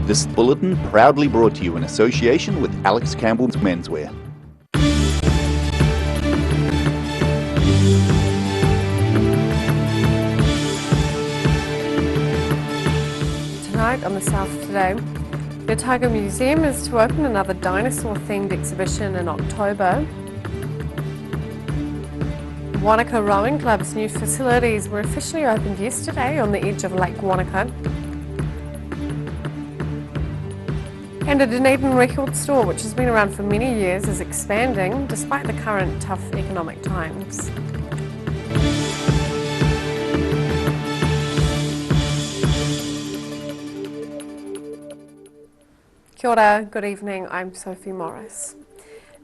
This bulletin proudly brought to you in association with Alex Campbell's Menswear. Tonight on the South Today, the Otago Museum is to open another dinosaur-themed exhibition in October. Wanaka Rowing Club's new facilities were officially opened yesterday on the edge of Lake Wanaka. And a Dunedin record store, which has been around for many years, is expanding despite the current tough economic times. Kia ora, good evening, I'm Sophie Morris.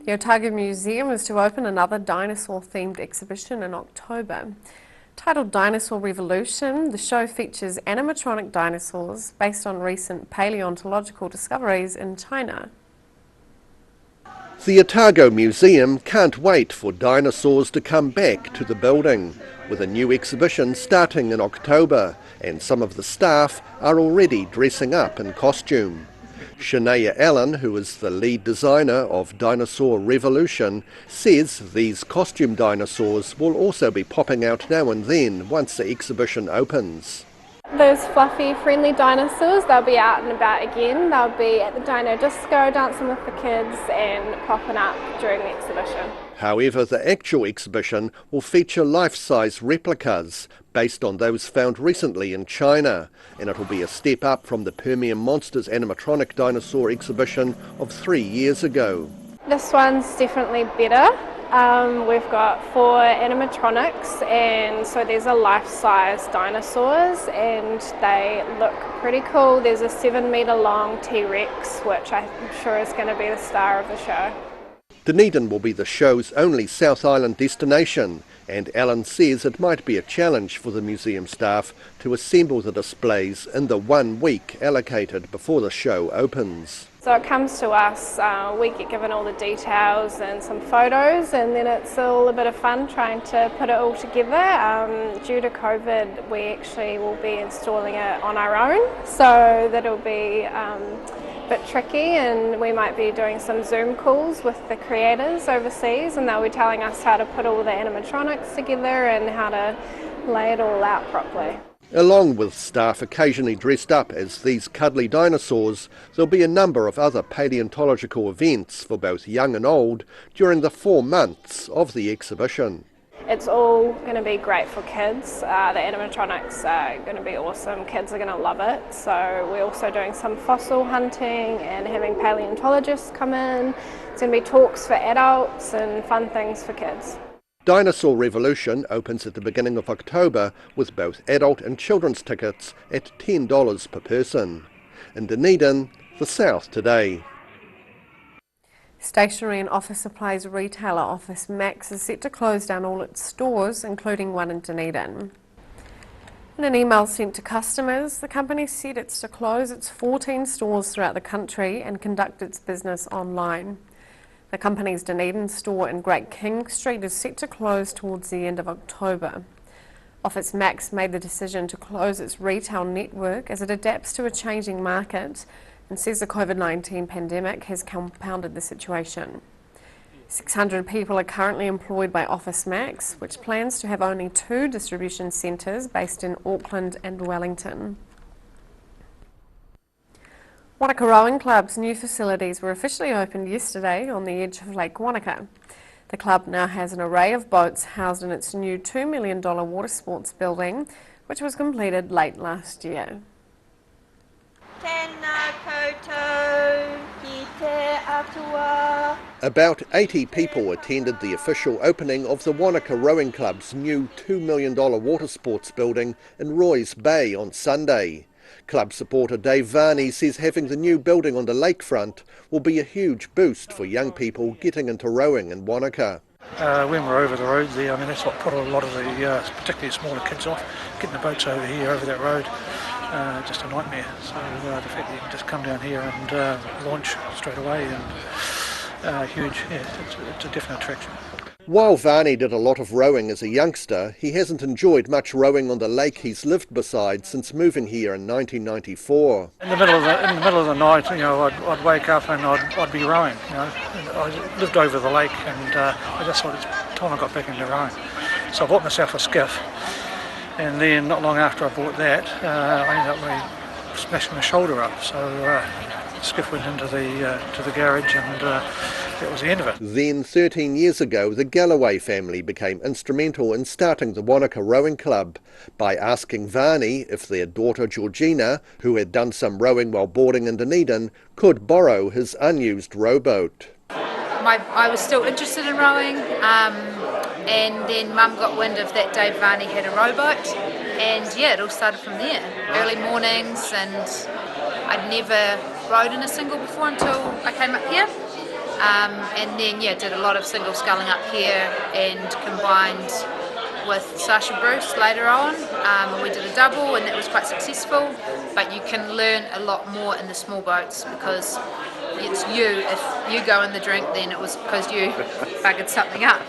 The Otago Museum is to open another dinosaur-themed exhibition in October. Titled Dinosaur Revolution, the show features animatronic dinosaurs based on recent paleontological discoveries in China. The Otago Museum can't wait for dinosaurs to come back to the building, with a new exhibition starting in October, and some of the staff are already dressing up in costume. Shania Allen, who is the lead designer of Dinosaur Revolution, says these costume dinosaurs will also be popping out now and then once the exhibition opens. Those fluffy, friendly dinosaurs, they'll be out and about again. They'll be at the Dino Disco dancing with the kids and popping up during the exhibition. However, the actual exhibition will feature life-size replicas based on those found recently in China, and it'll be a step up from the Permian Monsters animatronic dinosaur exhibition of 3 years ago. This one's definitely better. We've got 4 animatronics, and so there's a life-size dinosaurs and they look pretty cool. There's a 7-metre long T-Rex, which I'm sure is going to be the star of the show. Dunedin will be the show's only South Island destination, and Alan says it might be a challenge for the museum staff to assemble the displays in the 1 week allocated before the show opens. So it comes to us, we get given all the details and some photos, and then it's all a bit of fun trying to put it all together. Due to COVID, we actually will be installing it on our own, so that'll be a bit tricky, and we might be doing some Zoom calls with the creators overseas, and they'll be telling us how to put all the animatronics together and how to lay it all out properly. Along with staff occasionally dressed up as these cuddly dinosaurs, there'll be a number of other paleontological events for both young and old during the 4 months of the exhibition. It's all going to be great for kids. The animatronics are going to be awesome. Kids are going to love it. So we're also doing some fossil hunting and having paleontologists come in. It's going to be talks for adults and fun things for kids. Dinosaur Revolution opens at the beginning of October with both adult and children's tickets at $10 per person. In Dunedin, the South Today. Stationery and office supplies retailer Office Max is set to close down all its stores, including one in Dunedin. In an email sent to customers, the company said it's to close its 14 stores throughout the country and conduct its business online. The company's Dunedin store in Great King Street is set to close towards the end of October. Office Max made the decision to close its retail network as it adapts to a changing market and says the COVID-19 pandemic has compounded the situation. 600 people are currently employed by Office Max, which plans to have only 2 distribution centres based in Auckland and Wellington. Wanaka Rowing Club's new facilities were officially opened yesterday on the edge of Lake Wanaka. The club now has an array of boats housed in its new $2 million water sports building, which was completed late last year. About 80 people attended the official opening of the Wanaka Rowing Club's new $2 million water sports building in Roy's Bay on Sunday. Club supporter Dave Varney says having the new building on the lakefront will be a huge boost for young people getting into rowing in Wanaka. When we're over the road there, that's what put a lot of the particularly smaller kids off, getting the boats over here, over that road, just a nightmare. So the fact that you can just come down here and launch straight away, and huge, it's a definite attraction. While Varney did a lot of rowing as a youngster, he hasn't enjoyed much rowing on the lake he's lived beside since moving here in 1994. In the middle of the night, I'd wake up and I'd be rowing. I lived over the lake, and I just thought it's time I got back into rowing. So I bought myself a skiff, and then not long after I bought that, I ended up really smashing my shoulder up. So the skiff went into the garage, and that was the end of it. Then, 13 years ago, the Galloway family became instrumental in starting the Wanaka Rowing Club by asking Varney if their daughter Georgina, who had done some rowing while boarding in Dunedin, could borrow his unused rowboat. I was still interested in rowing, and then Mum got wind of that Dave Varney had a rowboat, and yeah, it all started from there. Early mornings, and I'd never rowed in a single before until I came up here. And then, did a lot of single sculling up here, and combined with Sasha Bruce later on. We did a double, and that was quite successful, but you can learn a lot more in the small boats because it's you. If you go in the drink, then it was because you buggered something up.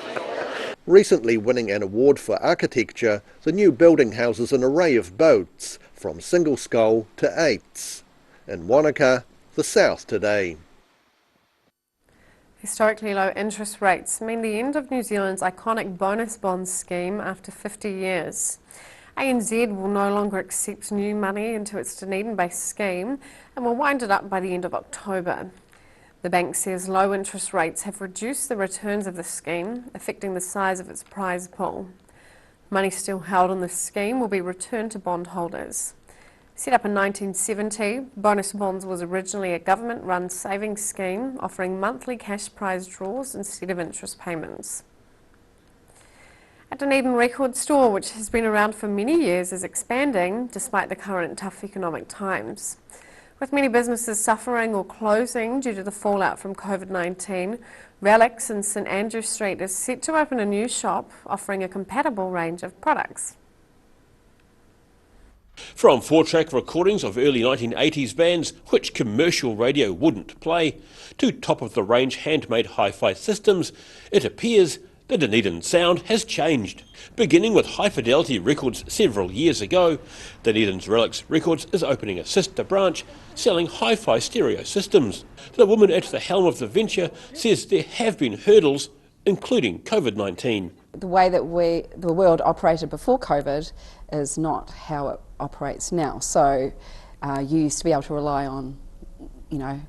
Recently winning an award for architecture, the new building houses an array of boats, from single scull to eights. In Wanaka, the South today. Historically low interest rates mean the end of New Zealand's iconic bonus bond scheme after 50 years. ANZ will no longer accept new money into its Dunedin-based scheme and will wind it up by the end of October. The bank says low interest rates have reduced the returns of the scheme, affecting the size of its prize pool. Money still held in the scheme will be returned to bondholders. Set up in 1970, Bonus Bonds was originally a government-run savings scheme offering monthly cash prize draws instead of interest payments. A Dunedin record store, which has been around for many years, is expanding despite the current tough economic times. With many businesses suffering or closing due to the fallout from COVID-19, Relics in St Andrew Street is set to open a new shop offering a compatible range of products. From 4-track recordings of early 1980s bands which commercial radio wouldn't play, to top-of-the-range handmade hi-fi systems, it appears the Dunedin sound has changed. Beginning with high-fidelity records several years ago, Dunedin's Relics Records is opening a sister branch selling hi-fi stereo systems. The woman at the helm of the venture says there have been hurdles, including COVID-19. The way that the world operated before COVID is not how it operates now. So you used to be able to rely on,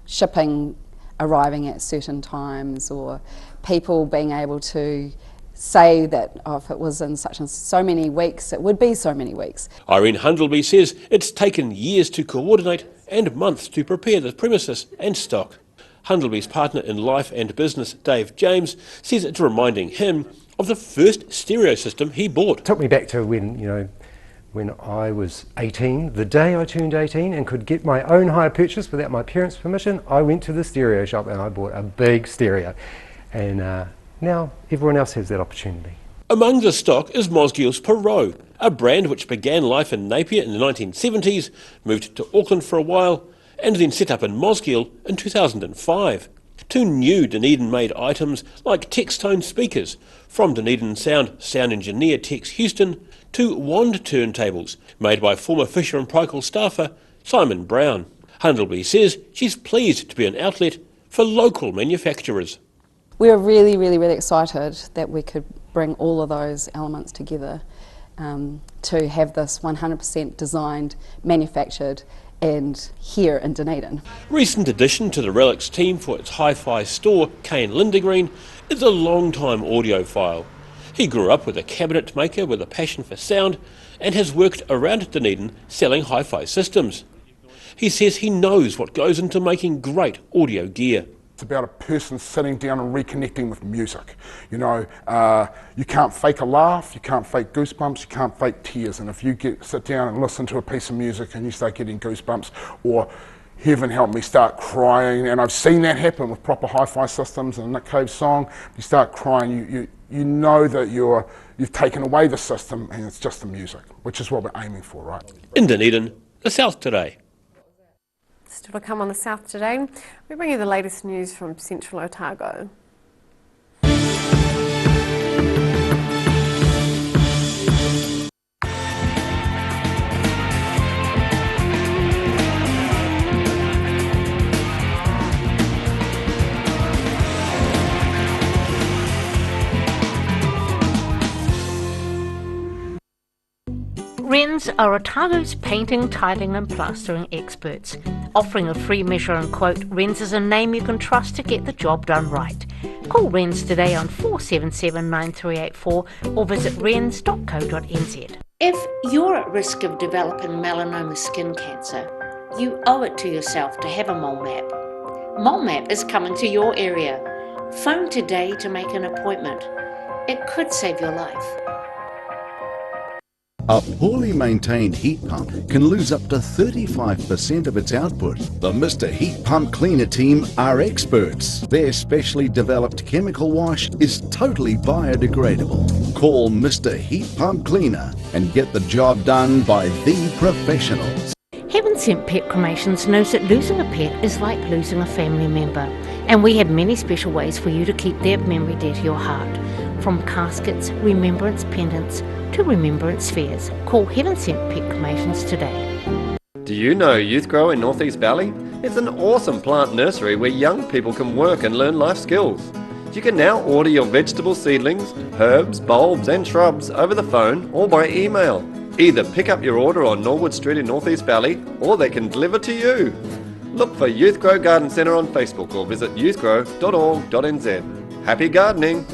shipping arriving at certain times, or people being able to say that if it was in such and so many weeks, it would be so many weeks. Irene Hundleby says it's taken years to coordinate and months to prepare the premises and stock. Hundleby's partner in life and business, Dave James, says it's reminding him of the first stereo system he bought. It took me back to when I was 18, the day I turned 18 and could get my own hire purchase without my parents' permission. I went to the stereo shop and I bought a big stereo. And now everyone else has that opportunity. Among the stock is Mosgill's Perot, a brand which began life in Napier in the 1970s, moved to Auckland for a while, and then set up in Mosgill in 2005. Two new Dunedin-made items like Textone speakers from Dunedin sound engineer Tex Houston, to wand turntables made by former Fisher & Paykel staffer Simon Brown. Hundleby says she's pleased to be an outlet for local manufacturers. We were really, really, really excited that we could bring all of those elements together to have this 100% designed, manufactured and here in Dunedin. Recent addition to the Relics team for its hi-fi store, Kane Lindegreen, is a long-time audiophile. He grew up with a cabinet maker with a passion for sound and has worked around Dunedin selling hi-fi systems. He says he knows what goes into making great audio gear. It's about a person sitting down and reconnecting with music. You can't fake a laugh, you can't fake goosebumps, you can't fake tears. And if you sit down and listen to a piece of music and you start getting goosebumps, or heaven help me, start crying, and I've seen that happen with proper hi-fi systems and Nick Cave's song, you start crying, you know that you've taken away the system and it's just the music, which is what we're aiming for, right? In Dunedin, the South Today. Still to come on the South Today, we bring you the latest news from central Otago. Wrens are Otago's painting, tiling and plastering experts. Offering a free measure and quote, Wrens is a name you can trust to get the job done right. Call Wrens today on 477 9384 or visit wrens.co.nz. If you're at risk of developing melanoma skin cancer, you owe it to yourself to have a mole map. Mole map is coming to your area. Phone today to make an appointment. It could save your life. A poorly maintained heat pump can lose up to 35% of its output. The Mr. Heat Pump Cleaner team are experts. Their specially developed chemical wash is totally biodegradable. Call Mr. Heat Pump Cleaner and get the job done by the professionals. Heaven Sent Pet Cremations knows that losing a pet is like losing a family member, and we have many special ways for you to keep their memory dear to your heart. From caskets, remembrance pendants, to remembrance fairs. Call Heaven Sent Pet Cremations today. Do you know Youth Grow in North East Valley? It's an awesome plant nursery where young people can work and learn life skills. You can now order your vegetable seedlings, herbs, bulbs and shrubs over the phone or by email. Either pick up your order on Norwood Street in North East Valley or they can deliver to you. Look for Youth Grow Garden Centre on Facebook or visit youthgrow.org.nz. Happy gardening!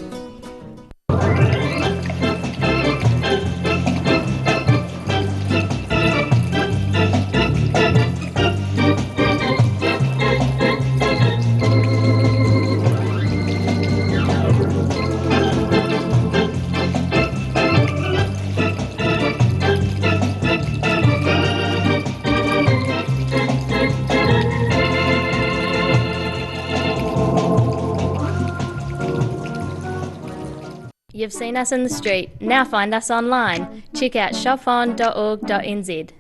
You've seen us in the street, now find us online. Check out shopon.org.nz.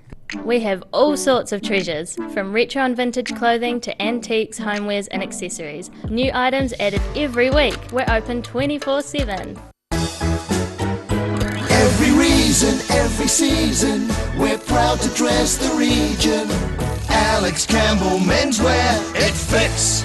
We have all sorts of treasures, from retro and vintage clothing to antiques, homewares and accessories. New items added every week. We're open 24/7. Every reason, every season, we're proud to dress the region. Alex Campbell Menswear, it fits.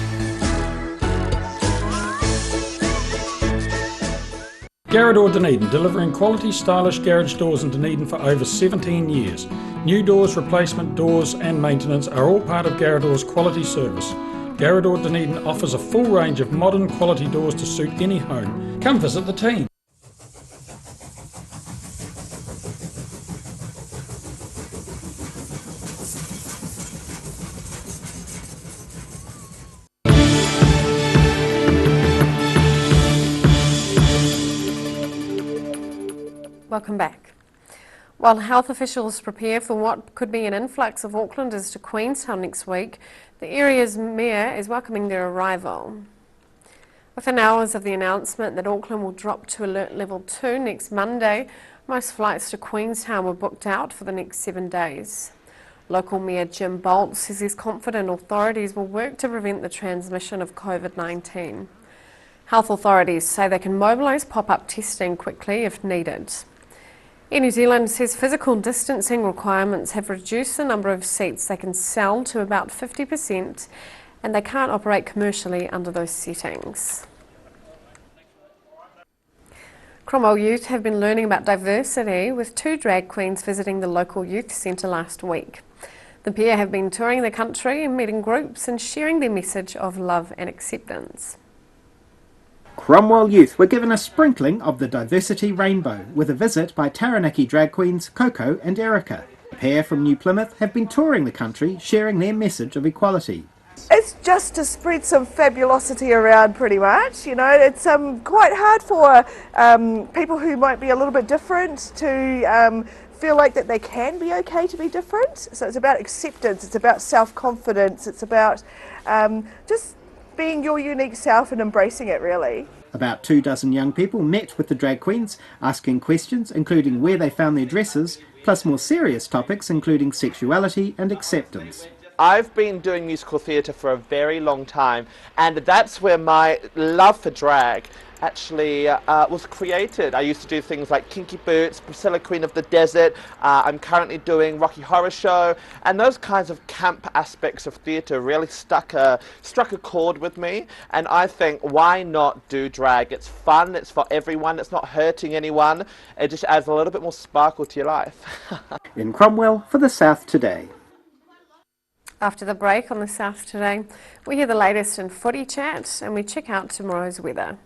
Garrador Dunedin, delivering quality stylish garage doors in Dunedin for over 17 years. New doors, replacement doors and maintenance are all part of Garrador's quality service. Garrador Dunedin offers a full range of modern quality doors to suit any home. Come visit the team. Welcome back. While health officials prepare for what could be an influx of Aucklanders to Queenstown next week, the area's mayor is welcoming their arrival. Within hours of the announcement that Auckland will drop to alert level 2 next Monday, most flights to Queenstown were booked out for the next 7 days. Local Mayor Jim Bolt says he's confident authorities will work to prevent the transmission of COVID-19. Health authorities say they can mobilise pop-up testing quickly if needed. Air New Zealand says physical distancing requirements have reduced the number of seats they can sell to about 50%, and they can't operate commercially under those settings. Cromwell youth have been learning about diversity with 2 drag queens visiting the local youth centre last week. The pair have been touring the country and meeting groups and sharing their message of love and acceptance. Cromwell youth were given a sprinkling of the diversity rainbow with a visit by Taranaki drag queens Coco and Erica. The pair from New Plymouth have been touring the country sharing their message of equality. It's just to spread some fabulosity around pretty much, you know. It's quite hard for people who might be a little bit different to feel like that they can be okay to be different. So it's about acceptance, it's about self-confidence, it's about just being your unique self and embracing it, really. About 24 young people met with the drag queens, asking questions including where they found their dresses, plus more serious topics including sexuality and acceptance. I've been doing musical theatre for a very long time, and that's where my love for drag actually was created. I used to do things like Kinky Boots, Priscilla Queen of the Desert. I'm currently doing Rocky Horror Show, and those kinds of camp aspects of theatre really struck a chord with me. And I think, why not do drag? It's fun, it's for everyone, it's not hurting anyone. It just adds a little bit more sparkle to your life. In Cromwell for the South Today. After the break on the South Today, we hear the latest in footy chat and we check out tomorrow's weather.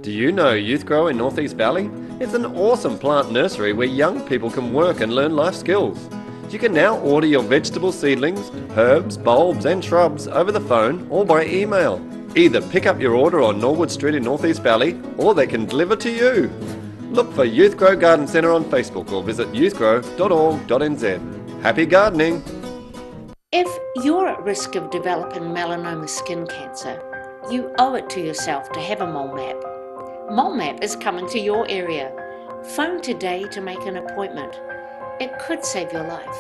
Do you know Youth Grow in North East Valley? It's an awesome plant nursery where young people can work and learn life skills. You can now order your vegetable seedlings, herbs, bulbs and shrubs over the phone or by email. Either pick up your order on Norwood Street in North East Valley or they can deliver to you. Look for Youth Grow Garden Centre on Facebook or visit youthgrow.org.nz. Happy gardening! If you're at risk of developing melanoma skin cancer, you owe it to yourself to have a mole map. Mole Map is coming to your area. Phone today to make an appointment. It could save your life.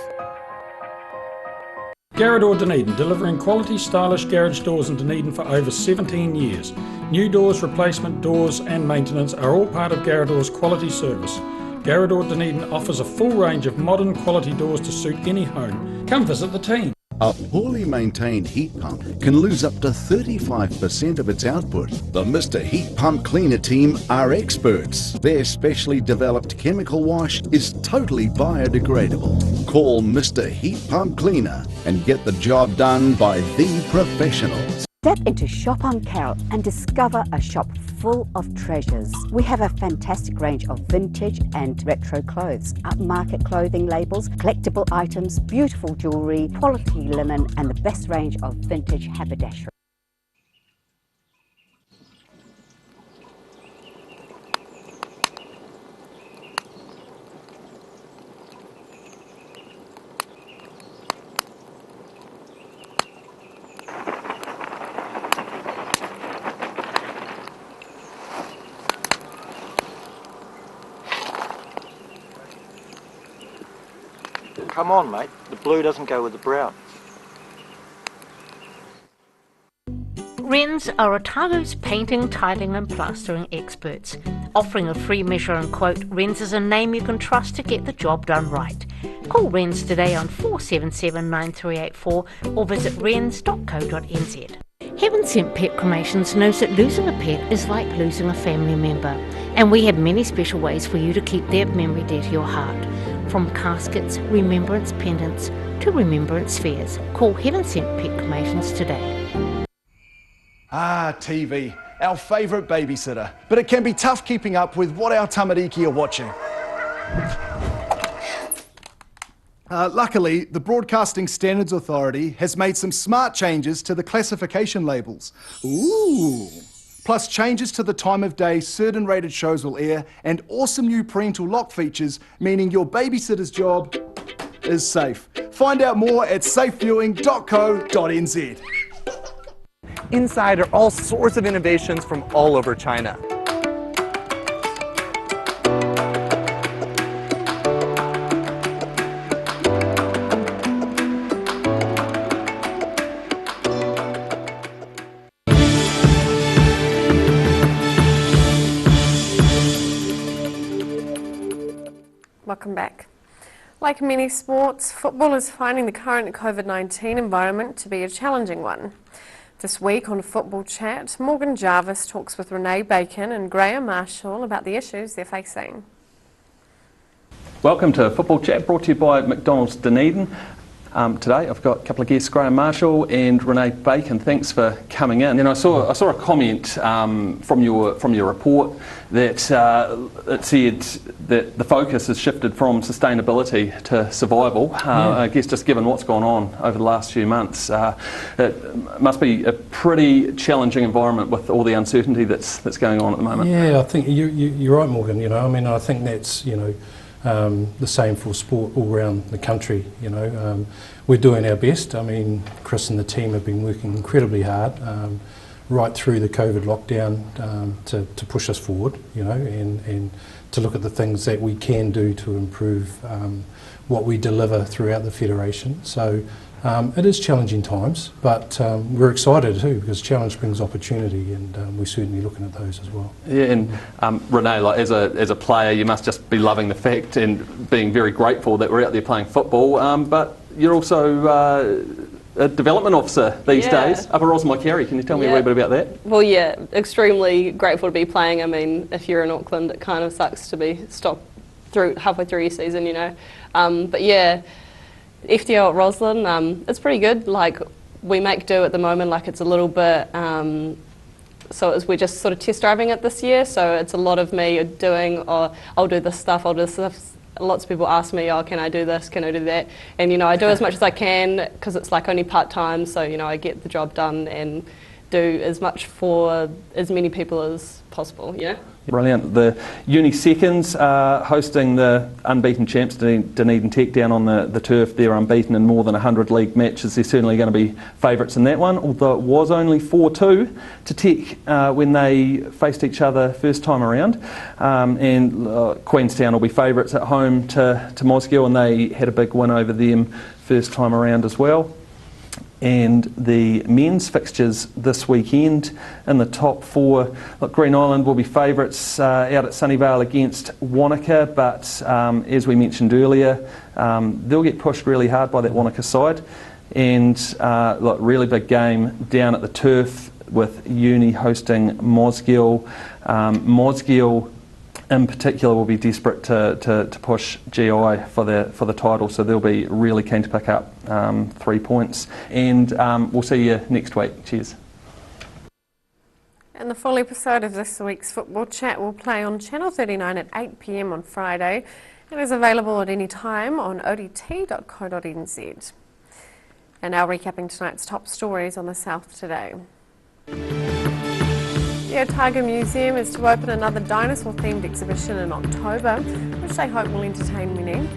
Garrador Dunedin, delivering quality, stylish garage doors in Dunedin for over 17 years. New doors, replacement doors and maintenance are all part of Garrador's quality service. Garrador Dunedin offers a full range of modern quality doors to suit any home. Come visit the team. A poorly maintained heat pump can lose up to 35% of its output. The Mr. Heat Pump Cleaner team are experts. Their specially developed chemical wash is totally biodegradable. Call Mr. Heat Pump Cleaner and get the job done by the professionals. Step into Shop on Carol and discover a shop full of treasures. We have a fantastic range of vintage and retro clothes, upmarket clothing labels, collectible items, beautiful jewellery, quality linen and the best range of vintage haberdashery. Come on, mate. The blue doesn't go with the brown. Wrens are Otago's painting, tiling and plastering experts. Offering a free measure and quote, Wrens is a name you can trust to get the job done right. Call Wrens today on 477 9384 or visit wrens.co.nz. Heaven Sent Pet Cremations knows that losing a pet is like losing a family member, and we have many special ways for you to keep their memory dear to your heart. From caskets, remembrance pendants to remembrance spheres. Call Heaven Sent Pet Cremations today. Ah, TV, our favourite babysitter. But it can be tough keeping up with what our tamariki are watching. Luckily, the Broadcasting Standards Authority has made some smart changes to the classification labels. Ooh! Plus changes to the time of day certain rated shows will air and awesome new parental lock features, meaning your babysitter's job is safe. Find out more at safeviewing.co.nz. Inside are all sorts of innovations from all over China. Welcome back. Like many sports, football is finding the current COVID-19 environment to be a challenging one. This week on Football Chat, Morgan Jarvis talks with Renee Bacon and Graham Marshall about the issues they're facing. Welcome to Football Chat, brought to you by McDonald's Dunedin. Today I've got a couple of guests, Graham Marshall and Renee Bacon. Thanks for coming in. And I saw a comment from your report that it said that the focus has shifted from sustainability to survival. I guess just given what's gone on over the last few months, it must be a pretty challenging environment with all the uncertainty that's going on at the moment. Yeah, I think you're right, Morgan. I think that's the same for sport all around the country. We're doing our best. I mean, Chris and the team have been working incredibly hard right through the COVID lockdown to push us forward, and to look at the things that we can do to improve what we deliver throughout the Federation. So it is challenging times, but we're excited too, because challenge brings opportunity, and we're certainly looking at those as well. Yeah, and Renee, like as a player, you must just be loving the fact and being very grateful that we're out there playing football. But you're also a development officer these days up at Rosamond Carey. Can you tell me a wee bit about that? Well, yeah, extremely grateful to be playing. I mean, if you're in Auckland, it kind of sucks to be stopped halfway through your season, But yeah. FDO at Roslyn, it's pretty good. Like, we make do at the moment, like it's a little bit, we're just sort of test driving it this year, so it's a lot of me doing, I'll do this stuff, Lots of people ask me, can I do this, can I do that? And, I do as much as I can, because it's like only part-time, so, I get the job done and do as much for as many people as possible, Brilliant. The Uni Seconds are hosting the unbeaten champs, Dunedin Tech, down on the turf. They're unbeaten in more than 100 league matches. They're certainly going to be favourites in that one, although it was only 4-2 to Tech when they faced each other first time around. Queenstown will be favourites at home to Mosgiel, and they had a big win over them first time around as well. And the men's fixtures this weekend in the top four. Look, Green Island will be favourites out at Sunnyvale against Wanaka, but as we mentioned earlier, they'll get pushed really hard by that Wanaka side. And look, really big game down at the turf with Uni hosting Mosgiel. Mosgiel in particular will be desperate to push GI for the title, so they'll be really keen to pick up 3 points. And we'll see you next week. Cheers. And the full episode of this week's Football Chat will play on Channel 39 at 8 p.m. on Friday and is available at any time on odt.co.nz. And now recapping tonight's top stories on the South today. The Otago Museum is to open another dinosaur-themed exhibition in October, which they hope will entertain many.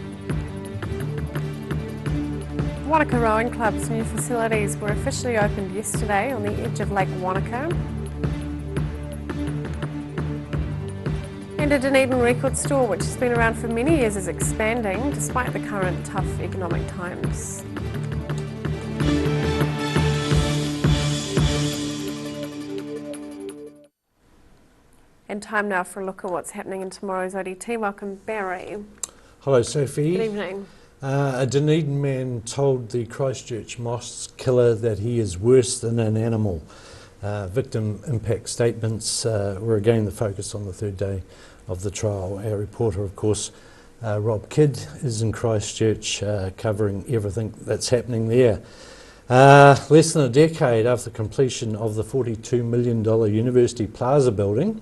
Wanaka Rowing Club's new facilities were officially opened yesterday on the edge of Lake Wanaka. And a Dunedin record store, which has been around for many years, is expanding despite the current tough economic times. And time now for a look at what's happening in tomorrow's ODT. Welcome, Barry. Hello, Sophie. Good evening. A Dunedin man told the Christchurch mosque killer that he is worse than an animal. Victim impact statements were again the focus on the third day of the trial. Our reporter, of course, Rob Kidd, is in Christchurch covering everything that's happening there. Less than a decade after completion of the $42 million University Plaza building,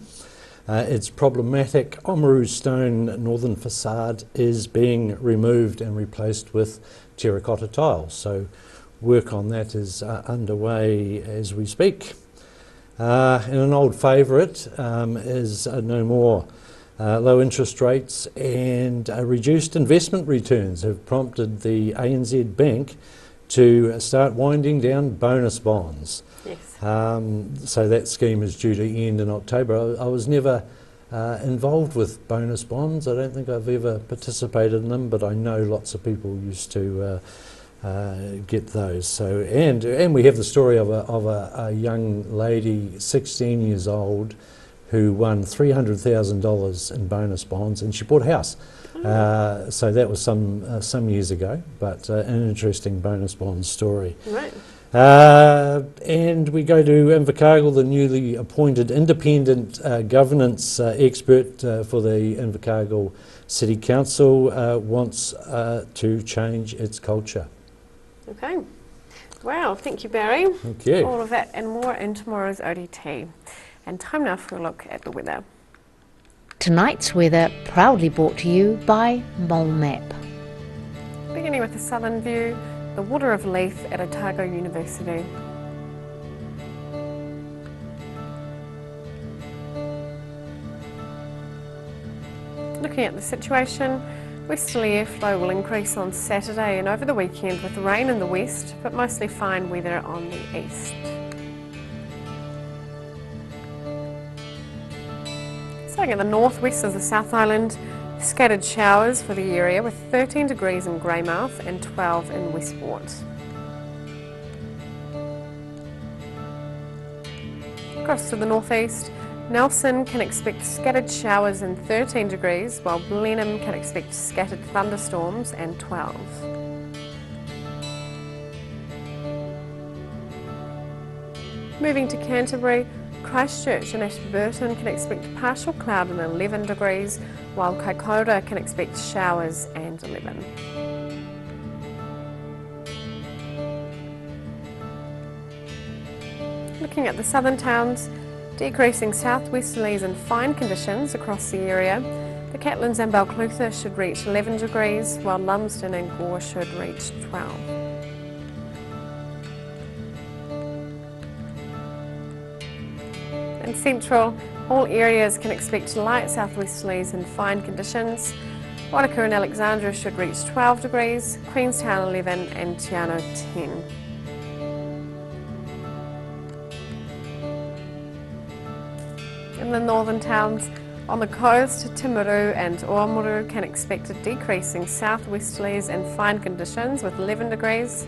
its problematic Oamaru stone northern facade is being removed and replaced with terracotta tiles. So work on that is underway as we speak. And an old favourite is no more. Low interest rates and reduced investment returns have prompted the ANZ Bank to start winding down bonus bonds. Yes. So that scheme is due to end in October. I was never involved with bonus bonds. I don't think I've ever participated in them, but I know lots of people used to get those. So and we have the story of a young lady, 16 years old, who won $300,000 in bonus bonds, and she bought a house. So that was some years ago, but an interesting bonus bond story. Right. And we go to Invercargill, the newly appointed independent governance expert for the Invercargill City Council wants to change its culture. Okay. Wow, thank you, Barry. Thank you. All of that and more in tomorrow's ODT. And time now for a look at the weather. Tonight's weather proudly brought to you by Mole Map. Beginning with the southern view, the water of Leith at Otago University. Looking at the situation, Westerly airflow will increase on Saturday and over the weekend with rain in the west, but mostly fine weather on the east. Starting at the northwest of the South Island, scattered showers for the area with 13 degrees in Greymouth and 12 in Westport. Across to the northeast, Nelson can expect scattered showers and 13 degrees, while Blenheim can expect scattered thunderstorms and 12. Moving to Canterbury, Christchurch and Ashburton can expect partial cloud and 11 degrees, while Kaikoura can expect showers and 11. Looking at the southern towns, decreasing southwesterlies and fine conditions across the area. The Catlins and Balclutha should reach 11 degrees, while Lumsden and Gore should reach 12. In central, all areas can expect light southwesterlies and fine conditions. Wanaka and Alexandra should reach 12 degrees, Queenstown 11 and Te Anau 10. In the northern towns, on the coast, Timaru and Oamuru can expect a decreasing southwesterlies and fine conditions with 11 degrees.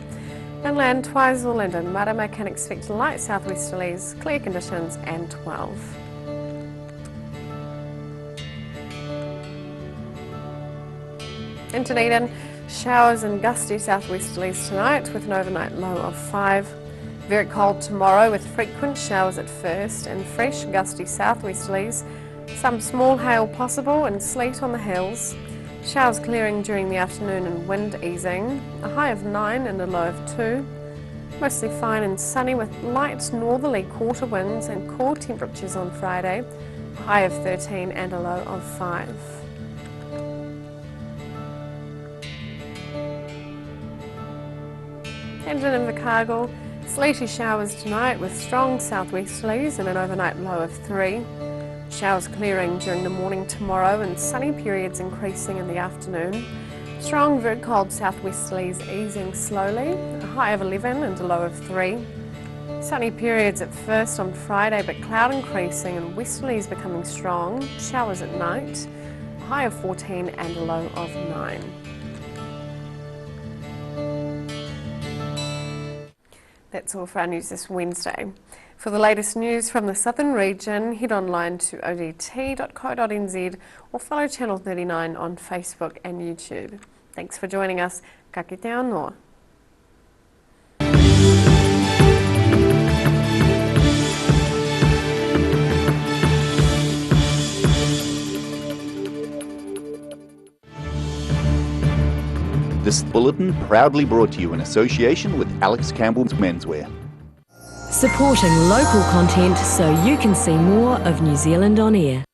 Inland, Twizel and Marama can expect light southwesterlies, clear conditions and 12. In Dunedin, showers and gusty southwesterlies tonight with an overnight low of 5. Very cold tomorrow with frequent showers at first and fresh gusty southwesterlies. Some small hail possible and sleet on the hills. Showers clearing during the afternoon and wind easing. A high of 9 and a low of 2. Mostly fine and sunny with light northerly quarter winds and cool temperatures on Friday. A high of 13 and a low of 5. And in Invercargill, sleety showers tonight with strong southwesterlies and an overnight low of 3. Showers clearing during the morning tomorrow and sunny periods increasing in the afternoon. Strong, very cold southwesterlies easing slowly, a high of 11 and a low of 3. Sunny periods at first on Friday, but cloud increasing and westerlies becoming strong. Showers at night, a high of 14 and a low of 9. That's all for our news this Wednesday. For the latest news from the southern region, head online to odt.co.nz or follow Channel 39 on Facebook and YouTube. Thanks for joining us. Ka kite anō. This bulletin proudly brought to you in association with Alex Campbell's Menswear. Supporting local content so you can see more of New Zealand on air.